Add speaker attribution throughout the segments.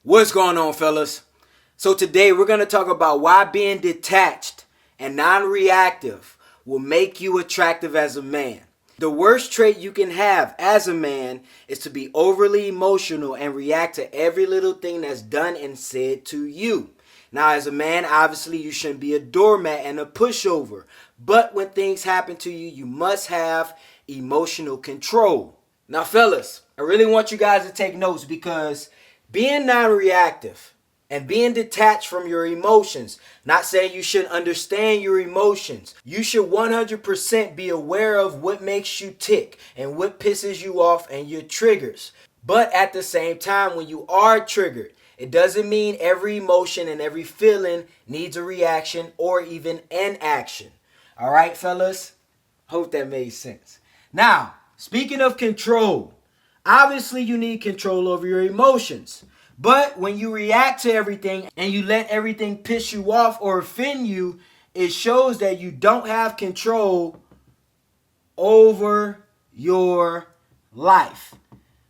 Speaker 1: What's going on, fellas? So today we're going to talk about why being detached and non-reactive will make you attractive as a man. The worst trait you can have as a man is to be overly emotional and react to every little thing that's done and said to you. Now, as a man, obviously you shouldn't be a doormat and a pushover. But when things happen to you, you must have emotional control. Now, fellas, I really want you guys to take notes because being non-reactive and being detached from your emotions, not saying you should understand your emotions. You should 100% be aware of what makes you tick and what pisses you off and your triggers. But at the same time, when you are triggered, it doesn't mean every emotion and every feeling needs a reaction or even an action. All right, fellas? Hope that made sense. Now, speaking of control, obviously you need control over your emotions. But when you react to everything and you let everything piss you off or offend you, it shows that you don't have control over your life.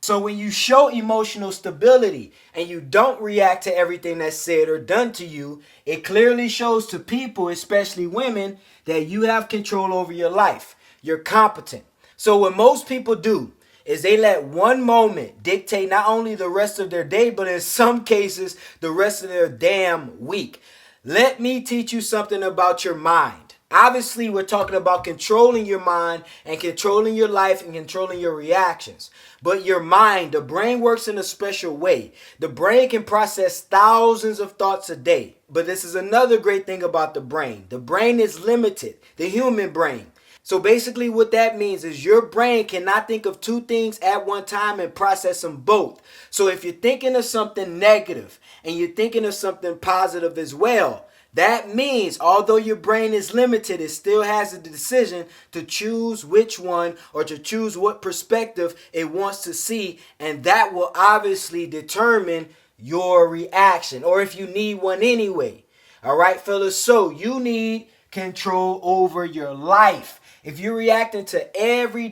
Speaker 1: So when you show emotional stability and you don't react to everything that's said or done to you, it clearly shows to people, especially women, that you have control over your life. You're competent. So what most people do is they let one moment dictate not only the rest of their day, but in some cases, the rest of their damn week. Let me teach you something about your mind. Obviously, we're talking about controlling your mind and controlling your life and controlling your reactions. But your mind, the brain works in a special way. The brain can process thousands of thoughts a day. But this is another great thing about the brain. The brain is limited, the human brain. So basically what that means is your brain cannot think of two things at one time and process them both. So if you're thinking of something negative and you're thinking of something positive as well, that means although your brain is limited, it still has the decision to choose which one or to choose what perspective it wants to see. And that will obviously determine your reaction or if you need one anyway. All right, fellas. So you need control over your life. If you're reacting to every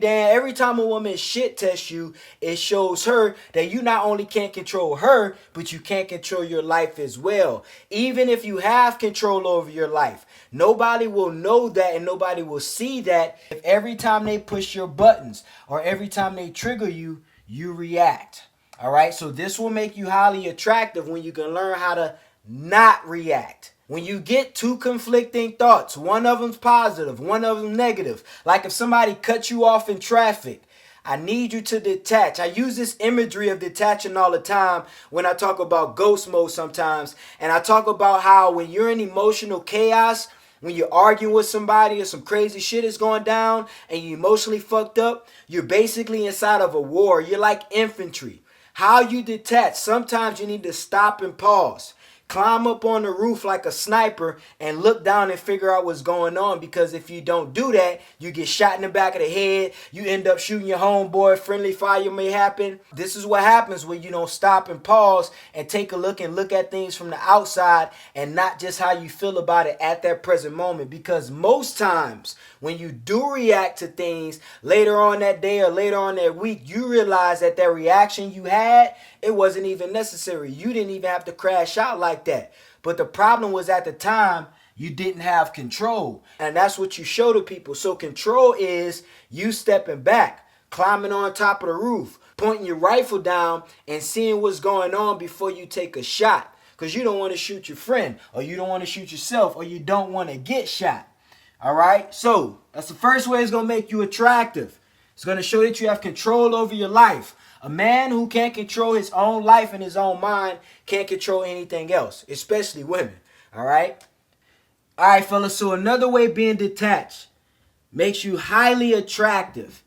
Speaker 1: time a woman shit tests you, it shows her that you not only can't control her, but you can't control your life as well. Even if you have control over your life, nobody will know that and nobody will see that if every time they push your buttons or every time they trigger you, you react. All right, so this will make you highly attractive when you can learn how to not react. When you get two conflicting thoughts, one of them's positive, one of them negative. Like if somebody cuts you off in traffic, I need you to detach. I use this imagery of detaching all the time when I talk about ghost mode sometimes. And I talk about how when you're in emotional chaos, when you're arguing with somebody or some crazy shit is going down and you're emotionally fucked up, you're basically inside of a war. You're like infantry. How you detach? Sometimes you need to stop and pause. Climb up on the roof like a sniper and look down and figure out what's going on, because if you don't do that, you get shot in the back of the head. You end up shooting your homeboy. Friendly fire may happen. This is what happens when you don't stop and pause and take a look and look at things from the outside and not just how you feel about it at that present moment. Because most times when you do react to things later on that day or later on that week, you realize that that reaction you had, it wasn't even necessary. You didn't even have to crash out like that. But the problem was at the time, you didn't have control. And that's what you show to people. So control is you stepping back, climbing on top of the roof, pointing your rifle down and seeing what's going on before you take a shot. Because you don't want to shoot your friend, or you don't want to shoot yourself, or you don't want to get shot. All right? So that's the first way it's going to make you attractive. It's going to show that you have control over your life. A man who can't control his own life and his own mind can't control anything else, especially women. All right? All right, fellas. So another way being detached makes you highly attractive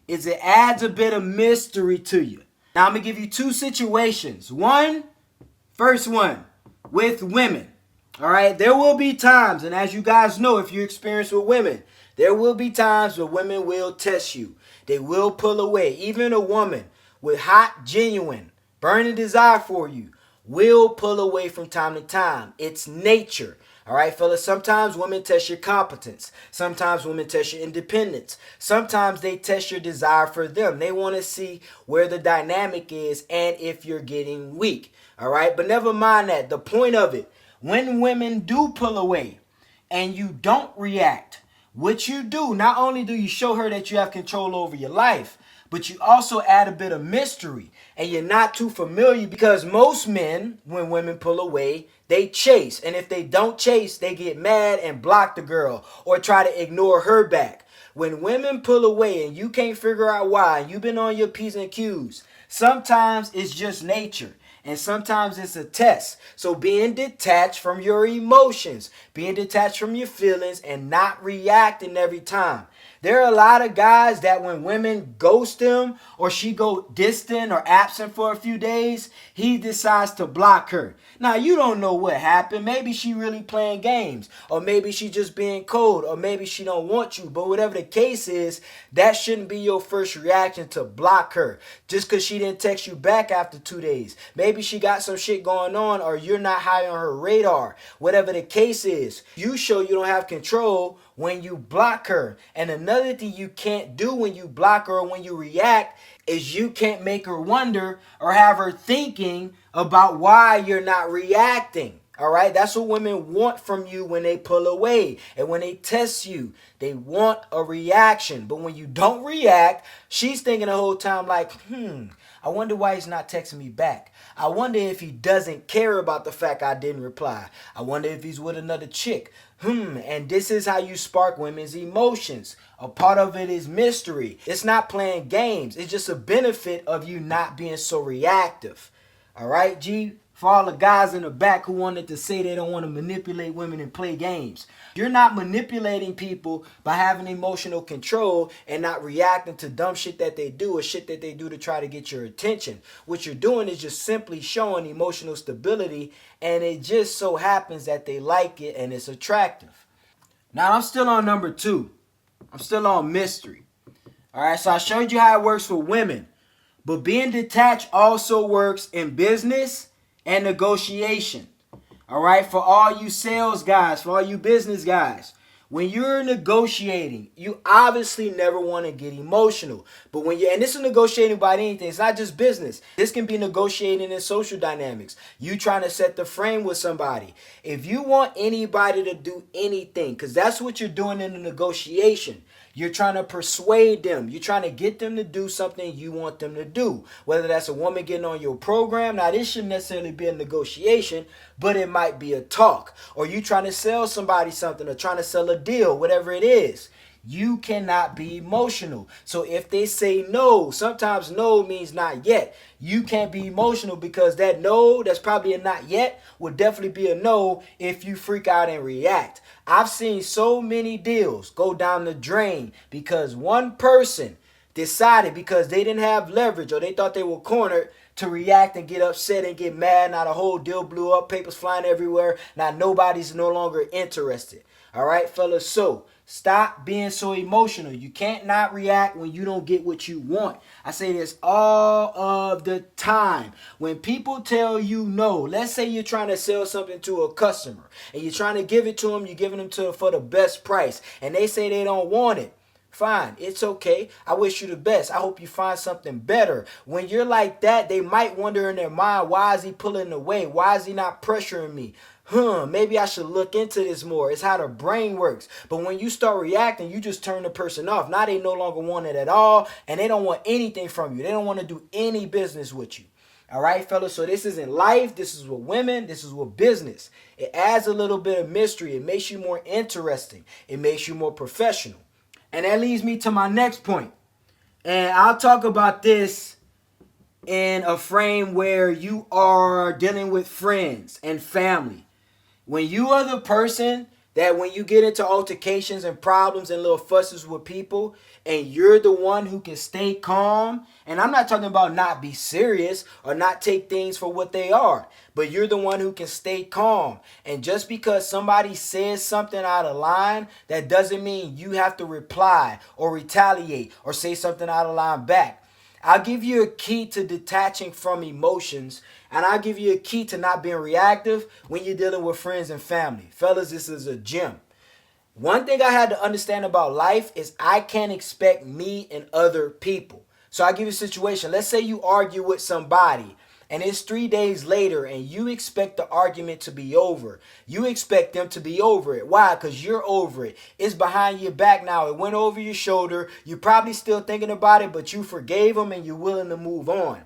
Speaker 1: is it adds a bit of mystery to you. Now, I'm going to give you two situations. First one, with women. All right? There will be times, and as you guys know, if you're experienced with women, there will be times where women will test you. They will pull away. Even a woman with hot, genuine, burning desire for you will pull away from time to time. It's nature. All right, fellas, sometimes women test your competence. Sometimes women test your independence. Sometimes they test your desire for them. They want to see where the dynamic is and if you're getting weak. All right, but never mind that. The point of it, when women do pull away and you don't react, what you do, not only do you show her that you have control over your life, but you also add a bit of mystery and you're not too familiar, because most men, when women pull away, they chase. And if they don't chase, they get mad and block the girl or try to ignore her back. When women pull away and you can't figure out why, you've been on your P's and Q's, sometimes it's just nature. And sometimes it's a test. So being detached from your emotions, being detached from your feelings, and not reacting every time. There are a lot of guys that when women ghost him or she go distant or absent for a few days, he decides to block her. Now, you don't know what happened. Maybe she really playing games, or maybe she just being cold, or maybe she don't want you. But whatever the case is, that shouldn't be your first reaction, to block her just because she didn't text you back after 2 days. Maybe she got some shit going on, or you're not high on her radar. Whatever the case is, you show you don't have control when you block her. And another thing you can't do when you block her or when you react is you can't make her wonder or have her thinking about why you're not reacting. All right, that's what women want from you when they pull away and when they test you. They want a reaction. But when you don't react, she's thinking the whole time like, I wonder why he's not texting me back. I wonder if he doesn't care about the fact I didn't reply. I wonder if he's with another chick. And this is how you spark women's emotions. A part of it is mystery. It's not playing games. It's just a benefit of you not being so reactive. All right, G? For all the guys in the back who wanted to say they don't want to manipulate women and play games. You're not manipulating people by having emotional control and not reacting to dumb shit that they do or shit that they do to try to get your attention. What you're doing is just simply showing emotional stability, and it just so happens that they like it and it's attractive. Now, I'm still on number 2. I'm still on mystery. All right, so I showed you how it works for women. But being detached also works in business and negotiation. All right, for all you sales guys, for all you business guys, when you're negotiating, you obviously never want to get emotional. But when and this is negotiating about anything, it's not just business. This can be negotiating in social dynamics. You trying to set the frame with somebody. If you want anybody to do anything, because that's what you're doing in the negotiation. You're trying to persuade them. You're trying to get them to do something you want them to do. Whether that's a woman getting on your program. Now, this shouldn't necessarily be a negotiation, but it might be a talk. Or you trying to sell somebody something or trying to sell a deal, whatever it is. You cannot be emotional. So if they say no, sometimes no means not yet. You can't be emotional because that no, that's probably a not yet, would definitely be a no if you freak out and react. I've seen so many deals go down the drain because one person decided, because they didn't have leverage or they thought they were cornered, to react and get upset and get mad. Now the whole deal blew up, papers flying everywhere. Now nobody's no longer interested. All right, fellas, so stop being so emotional. You can't not react when you don't get what you want. I say this all of the time. When people tell you no, let's say you're trying to sell something to a customer and you're trying to give it to them, you're giving them to them for the best price, and they say they don't want it. Fine, it's okay. I wish you the best. I hope you find something better. When you're like that, they might wonder in their mind, why is he pulling away? Why is he not pressuring me? Maybe I should look into this more. It's how the brain works. But when you start reacting, you just turn the person off. Now they no longer want it at all, and they don't want anything from you. They don't want to do any business with you. All right, fellas, so this isn't life. This is with women. This is with business. It adds a little bit of mystery. It makes you more interesting. It makes you more professional. And that leads me to my next point. And I'll talk about this in a frame where you are dealing with friends and family. When you are the person that when you get into altercations and problems and little fusses with people, and you're the one who can stay calm, and I'm not talking about not be serious or not take things for what they are, but you're the one who can stay calm. And just because somebody says something out of line, that doesn't mean you have to reply or retaliate or say something out of line back. I'll give you a key to detaching from emotions, and I'll give you a key to not being reactive when you're dealing with friends and family. Fellas, this is a gem. One thing I had to understand about life is I can't expect me and other people. So I'll give you a situation. Let's say you argue with somebody and it's 3 days later and you expect the argument to be over. You expect them to be over it. Why? Because you're over it. It's behind your back now. It went over your shoulder. You're probably still thinking about it, but you forgave them and you're willing to move on.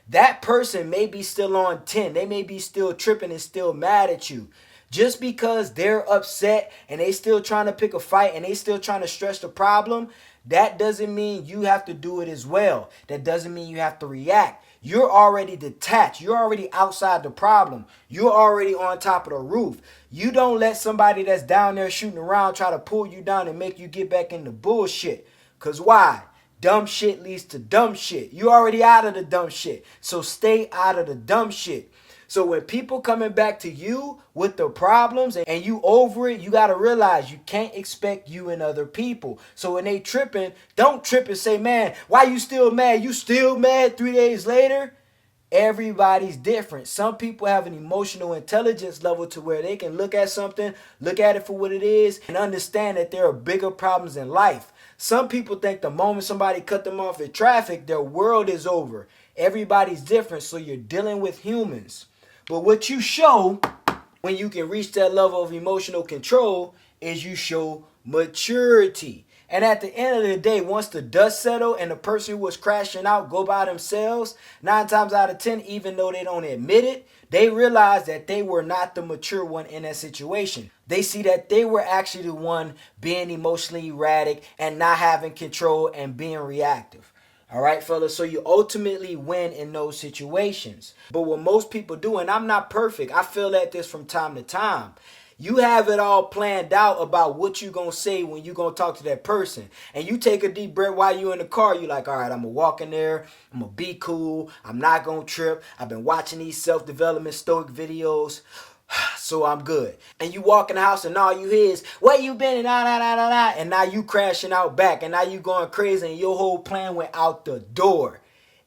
Speaker 1: That person may be still on 10. They may be still tripping and still mad at you. Just because they're upset and they still trying to pick a fight and they still trying to stress the problem, that doesn't mean you have to do it as well. That doesn't mean you have to react. You're already detached. You're already outside the problem. You're already on top of the roof. You don't let somebody that's down there shooting around try to pull you down and make you get back into bullshit. Because why? Dumb shit leads to dumb shit. You already out of the dumb shit. So stay out of the dumb shit. So when people coming back to you with the problems and you over it, you got to realize you can't expect you and other people. So when they tripping, don't trip and say, man, why you still mad? You still mad 3 days later? Everybody's different. Some people have an emotional intelligence level to where they can look at something, look at it for what it is, and understand that there are bigger problems in life. Some people think the moment somebody cut them off in traffic, their world is over. Everybody's different, so you're dealing with humans. But what you show when you can reach that level of emotional control is you show maturity. And at the end of the day, once the dust settle and the person who was crashing out go by themselves, 9 times out of 10, even though they don't admit it, they realize that they were not the mature one in that situation. They see that they were actually the one being emotionally erratic and not having control and being reactive. All right, fellas, so you ultimately win in those situations. But what most people do, and I'm not perfect, I feel at this from time to time. You have it all planned out about what you're going to say when you're going to talk to that person. And you take a deep breath while you're in the car. You're like, all right, I'm going to walk in there. I'm going to be cool. I'm not going to trip. I've been watching these self-development stoic videos. So I'm good. And you walk in the house and all you hear is, where you been? And and now you crashing out back. And now you going crazy and your whole plan went out the door.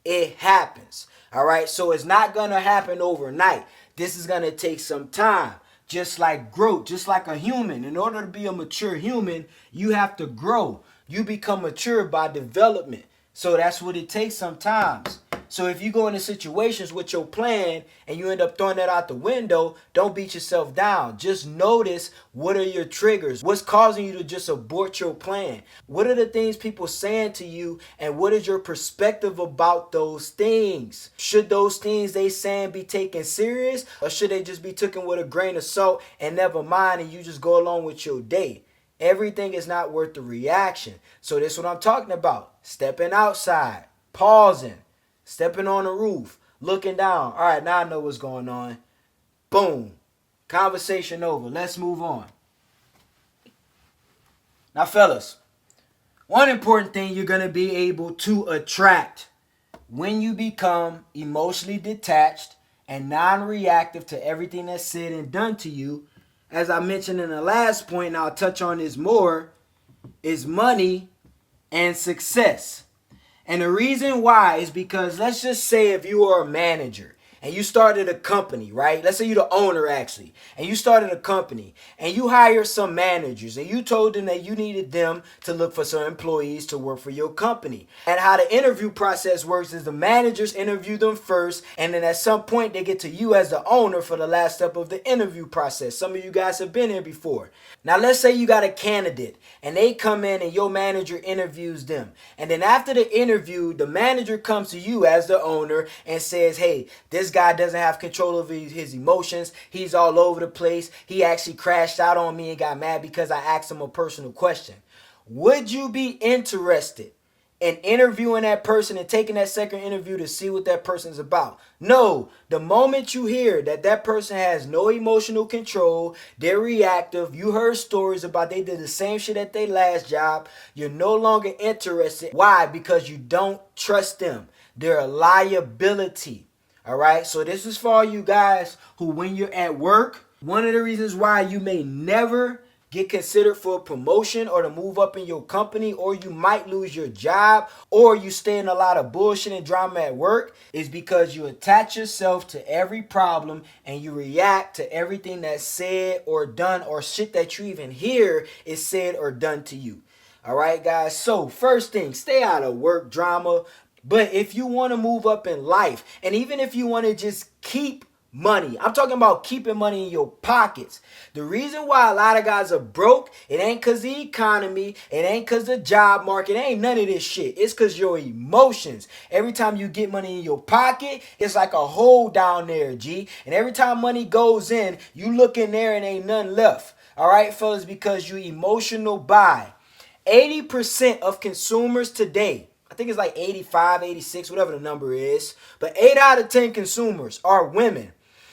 Speaker 1: It happens. All right. So it's not going to happen overnight. This is going to take some time. Just like growth, just like a human. In order to be a mature human, you have to grow. You become mature by development. So that's what it takes sometimes. So if you go into situations with your plan and you end up throwing that out the window, don't beat yourself down. Just notice what are your triggers. What's causing you to just abort your plan? What are the things people saying to you and what is your perspective about those things? Should those things they saying be taken serious or should they just be taken with a grain of salt and never mind and you just go along with your day? Everything is not worth the reaction. So that's what I'm talking about. Stepping outside, pausing. Stepping on the roof, looking down. All right, now I know what's going on. Boom. Conversation over. Let's move on. Now, fellas, one important thing you're going to be able to attract when you become emotionally detached and non-reactive to everything that's said and done to you, as I mentioned in the last point, and I'll touch on this more, is money and success. And the reason why is because let's just say if you are a manager and you started a company, right? Let's say you're the owner actually, and you started a company and you hire some managers and you told them that you needed them to look for some employees to work for your company. And how the interview process works is the managers interview them first and then at some point they get to you as the owner for the last step of the interview process. Some of you guys have been here before. Now let's say you got a candidate and they come in and your manager interviews them. And then after the interview, the manager comes to you as the owner and says, hey, this guy doesn't have control of his emotions. He's all over the place. He actually crashed out on me and got mad because I asked him a personal question. Would you be interested in interviewing that person and taking that second interview to see what that person's about? No. The moment you hear that that person has no emotional control, they're reactive, you heard stories about they did the same shit at their last job, you're no longer interested. Why? Because you don't trust them. They're a liability. All right, so this is for all you guys who, when you're at work, one of the reasons why you may never get considered for a promotion or to move up in your company, or you might lose your job, or you stay in a lot of bullshit and drama at work, is because you attach yourself to every problem and you react to everything that's said or done or shit that you even hear is said or done to you. All right, guys, so first thing, stay out of work drama. But if you want to move up in life, and even if you want to just keep money, I'm talking about keeping money in your pockets. The reason why a lot of guys are broke, it ain't because the economy, it ain't because the job market, it ain't none of this shit. It's because your emotions. Every time you get money in your pocket, it's like a hole down there, G. And every time money goes in, you look in there and ain't nothing left. All right, fellas, because you emotional buy. 80% of consumers today, I think it's like 85, 86, whatever the number is, but 8 out of 10 consumers are women.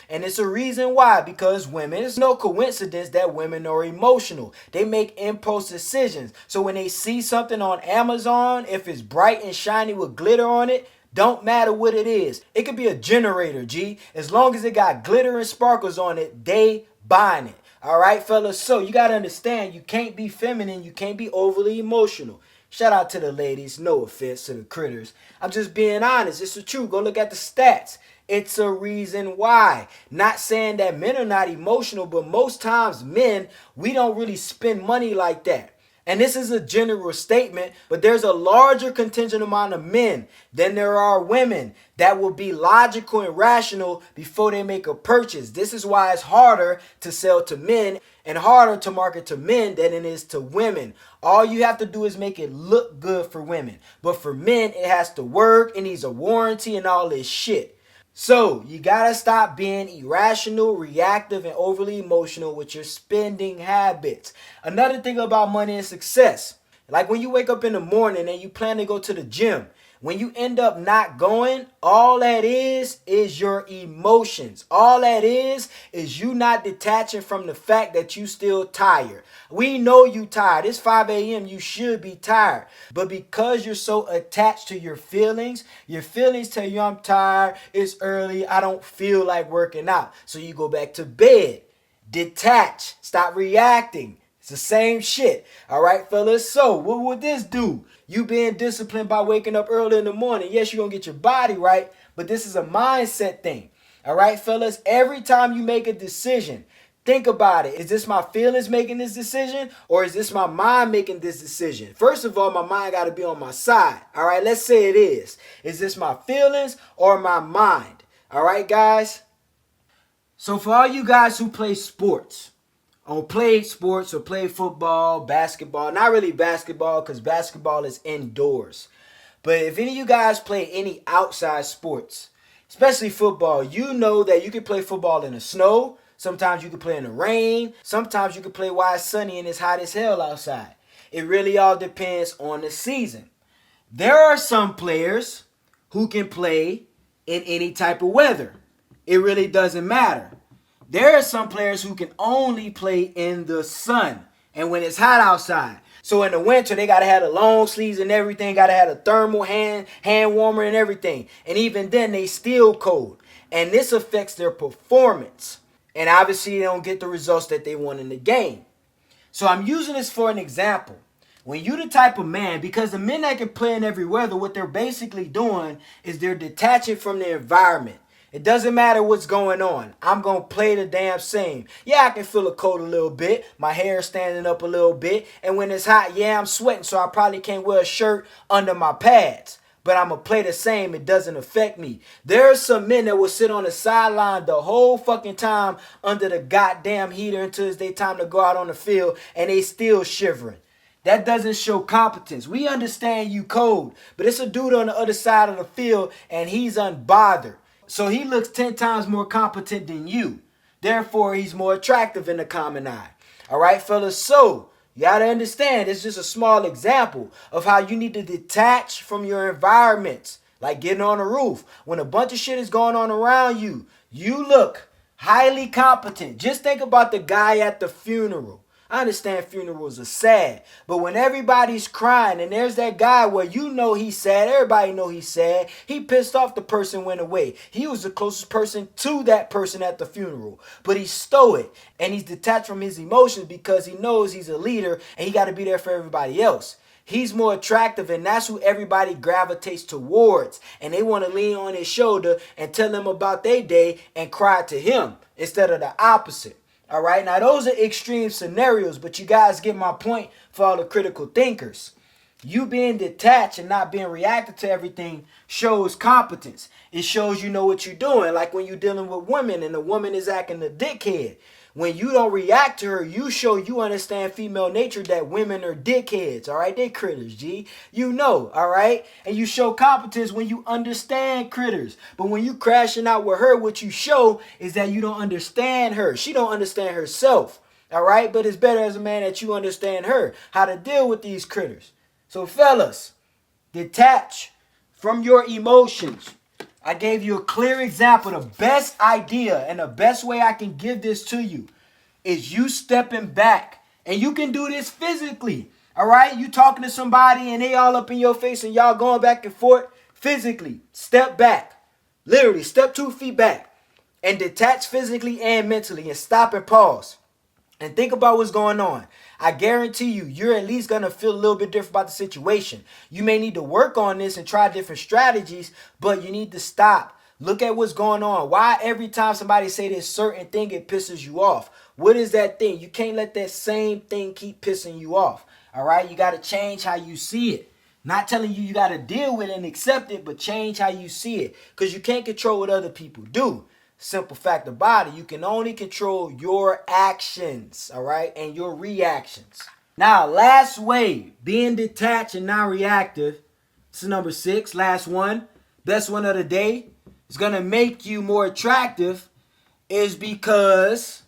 Speaker 1: And it's a reason why, because women, it's no coincidence that women are emotional. They make impulse decisions. So when they see something on Amazon, if it's bright and shiny with glitter on it, don't matter what it is. It could be a generator, G. As long as it got glitter and sparkles on it, they buying it. All right, fellas. So you got to understand, you can't be feminine. You can't be overly emotional. Shout out to the ladies. No offense to the critters. I'm just being honest. It's the truth. Go look at the stats. It's a reason why. Not saying that men are not emotional, but most times men, we don't really spend money like that. And this is a general statement, but there's a larger contingent amount of men than there are women that will be logical and rational before they make a purchase. This is why it's harder to sell to men and harder to market to men than it is to women. All you have to do is make it look good for women. But for men, it has to work. It needs a warranty and all this shit. So you gotta stop being irrational, reactive, and overly emotional with your spending habits. Another thing about money and success, like when you wake up in the morning and you plan to go to the gym, when you end up not going, all that is your emotions. All that is you not detaching from the fact that you still tired. We know you tired. It's 5 a.m. You should be tired. But because you're so attached to your feelings tell you I'm tired, it's early, I don't feel like working out. So you go back to bed. Detach. Stop reacting. It's the same shit. All right, fellas. So what would this do? You being disciplined by waking up early in the morning. Yes, you're going to get your body right, but this is a mindset thing. All right, fellas. Every time you make a decision, think about it. Is this my feelings making this decision, or is this my mind making this decision? First of all, my mind got to be on my side. All right, let's say it is. Is this my feelings or my mind? All right, guys. So for all you guys who play sports, or play sports or play football, basketball, not really basketball because basketball is indoors. But if any of you guys play any outside sports, especially football, you know that you can play football in the snow. Sometimes you can play in the rain. Sometimes you can play while it's sunny and it's hot as hell outside. It really all depends on the season. There are some players who can play in any type of weather. It really doesn't matter. There are some players who can only play in the sun and when it's hot outside. So in the winter, they got to have the long sleeves and everything, got to have a thermal hand warmer and everything. And even then, they still cold. And this affects their performance. And obviously, they don't get the results that they want in the game. So I'm using this for an example. When you the type of man, because the men that can play in every weather, what they're basically doing is they're detaching from the environment. It doesn't matter what's going on. I'm going to play the damn same. Yeah, I can feel a cold a little bit. My hair is standing up a little bit. And when it's hot, yeah, I'm sweating. So I probably can't wear a shirt under my pads. But I'm going to play the same. It doesn't affect me. There are some men that will sit on the sideline the whole fucking time under the goddamn heater until it's their time to go out on the field. And they still shivering. That doesn't show competence. We understand you cold. But it's a dude on the other side of the field and he's unbothered. So he looks 10 times more competent than you. Therefore, he's more attractive in the common eye. All right, fellas? So, you got to understand, it's just a small example of how you need to detach from your environments. Like getting on a roof. When a bunch of shit is going on around you, you look highly competent. Just think about the guy at the funeral. I understand funerals are sad, but when everybody's crying and there's that guy where you know he's sad, everybody know he's sad, he pissed off the person went away. He was the closest person to that person at the funeral, but he's stoic and he's detached from his emotions because he knows he's a leader and he got to be there for everybody else. He's more attractive and that's who everybody gravitates towards, and they want to lean on his shoulder and tell them about their day and cry to him instead of the opposite. All right, now those are extreme scenarios, but you guys get my point for all the critical thinkers. You being detached and not being reactive to everything shows competence. It shows you know what you're doing. Like when you're dealing with women and the woman is acting a dickhead. When you don't react to her, you show you understand female nature that women are dickheads, all right? They critters, G. You know, all right? And you show competence when you understand critters. But when you crashing out with her, what you show is that you don't understand her. She don't understand herself, all right? But it's better as a man that you understand her, how to deal with these critters. So fellas, detach from your emotions. I gave you a clear example. The best idea and the best way I can give this to you is you stepping back. And you can do this physically. All right? You talking to somebody and they all up in your face and y'all going back and forth. Physically, step back. Literally, step 2 feet back. And detach physically and mentally. And stop and pause. And think about what's going on. I guarantee you, you're at least going to feel a little bit different about the situation. You may need to work on this and try different strategies, but you need to stop. Look at what's going on. Why every time somebody say this certain thing, it pisses you off? What is that thing? You can't let that same thing keep pissing you off. All right? You got to change how you see it. Not telling you got to deal with it and accept it, but change how you see it. Because you can't control what other people do. Simple fact about it, you can only control your actions, all right, and your reactions. Now, last way, being detached and non-reactive. This is number 6, last one. Best one of the day. It's going to make you more attractive is because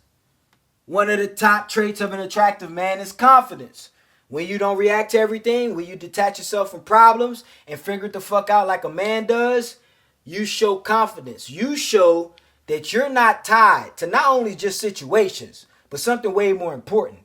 Speaker 1: one of the top traits of an attractive man is confidence. When you don't react to everything, when you detach yourself from problems and figure it the fuck out like a man does, you show confidence. You show that you're not tied to not only just situations, but something way more important.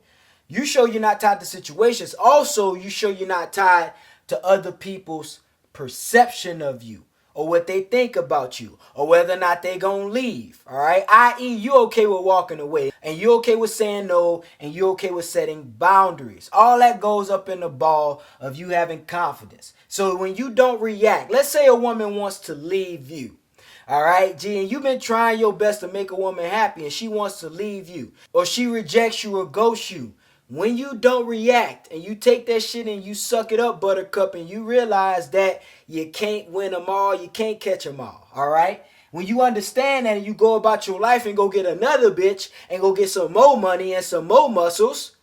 Speaker 1: You show you're not tied to situations. Also, you show you're not tied to other people's perception of you or what they think about you or whether or not they gonna leave. All right, i.e. you okay with walking away and you okay with saying no and you okay with setting boundaries. All that goes up in the ball of you having confidence. So when you don't react, let's say a woman wants to leave you. All right, G, and you've been trying your best to make a woman happy and she wants to leave you or she rejects you or ghosts you. When you don't react and you take that shit and you suck it up, buttercup, and you realize that you can't win them all, you can't catch them all right? When you understand that and you go about your life and go get another bitch and go get some more money and some more muscles,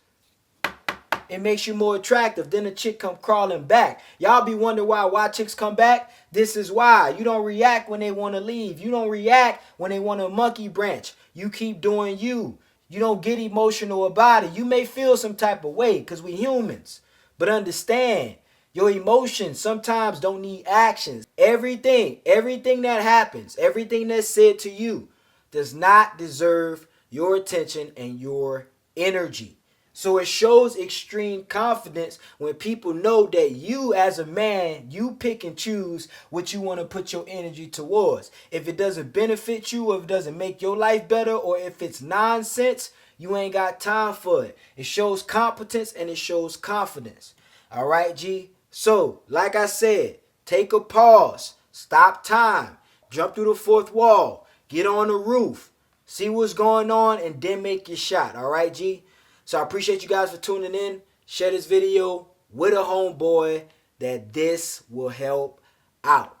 Speaker 1: it makes you more attractive. Then a chick come crawling back. Y'all be wondering why chicks come back? This is why. You don't react when they want to leave. You don't react when they want a monkey branch. You keep doing you. You don't get emotional about it. You may feel some type of way because we humans. But understand, your emotions sometimes don't need actions. Everything that happens, everything that's said to you does not deserve your attention and your energy. So it shows extreme confidence when people know that you as a man, you pick and choose what you want to put your energy towards. If it doesn't benefit you or if it doesn't make your life better or if it's nonsense, you ain't got time for it. It shows competence and it shows confidence. All right, G? So, like I said, take a pause, stop time, jump through the 4th wall, get on the roof, see what's going on, and then make your shot. All right, G? So I appreciate you guys for tuning in. Share this video with a homeboy that this will help out.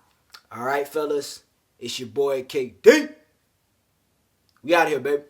Speaker 1: All right, fellas. It's your boy KD. We out here, baby.